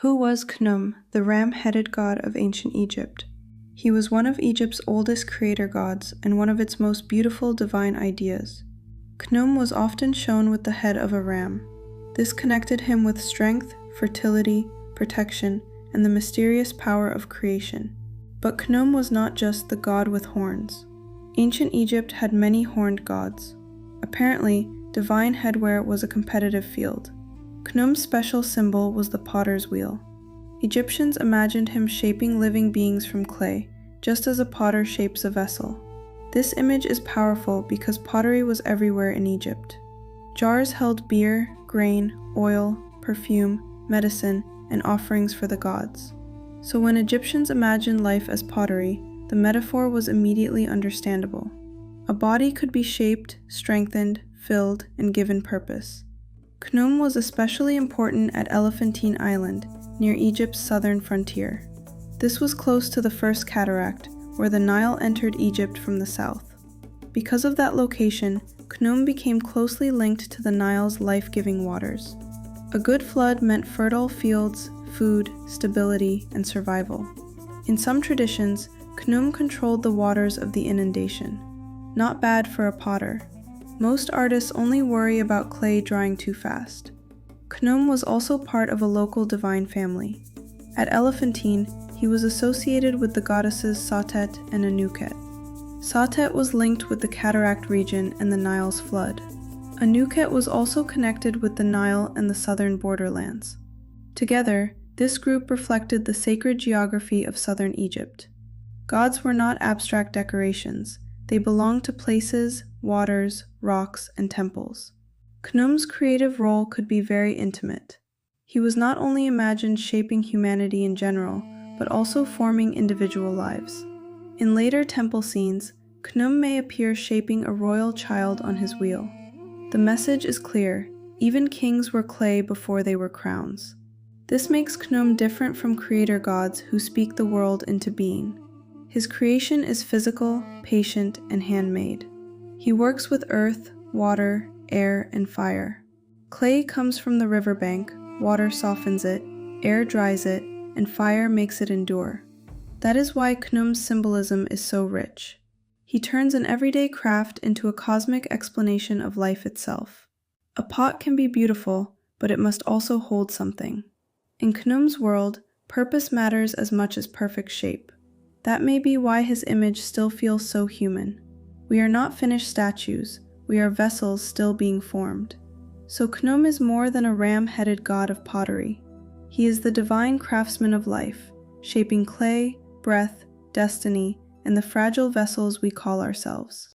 Who was Khnum, the ram-headed god of ancient Egypt? He was one of Egypt's oldest creator gods and one of its most beautiful divine ideas. Khnum was often shown with the head of a ram. This connected him with strength, fertility, protection, and the mysterious power of creation. But Khnum was not just the god with horns. Ancient Egypt had many horned gods. Apparently, divine headwear was a competitive field. Khnum's special symbol was the potter's wheel. Egyptians imagined him shaping living beings from clay, just as a potter shapes a vessel. This image is powerful because pottery was everywhere in Egypt. Jars held beer, grain, oil, perfume, medicine, and offerings for the gods. So when Egyptians imagined life as pottery, the metaphor was immediately understandable. A body could be shaped, strengthened, filled, and given purpose. Khnum was especially important at Elephantine Island, near Egypt's southern frontier. This was close to the First Cataract, where the Nile entered Egypt from the south. Because of that location, Khnum became closely linked to the Nile's life-giving waters. A good flood meant fertile fields, food, stability, and survival. In some traditions, Khnum controlled the waters of the inundation. Not bad for a potter. Most artists only worry about clay drying too fast. Khnum was also part of a local divine family. At Elephantine, he was associated with the goddesses Satet and Anuket. Satet was linked with the Cataract region and the Nile's flood. Anuket was also connected with the Nile and the southern borderlands. Together, this group reflected the sacred geography of southern Egypt. Gods were not abstract decorations. They belonged to places, waters, rocks, and temples. Khnum's creative role could be very intimate. He was not only imagined shaping humanity in general, but also forming individual lives. In later temple scenes, Khnum may appear shaping a royal child on his wheel. The message is clear: even kings were clay before they were crowns. This makes Khnum different from creator gods who speak the world into being. His creation is physical, patient, and handmade. He works with earth, water, air, and fire. Clay comes from the riverbank, water softens it, air dries it, and fire makes it endure. That is why Khnum's symbolism is so rich. He turns an everyday craft into a cosmic explanation of life itself. A pot can be beautiful, but it must also hold something. In Khnum's world, purpose matters as much as perfect shape. That may be why his image still feels so human. We are not finished statues, we are vessels still being formed. So Khnum is more than a ram-headed god of pottery. He is the divine craftsman of life, shaping clay, breath, destiny, and the fragile vessels we call ourselves.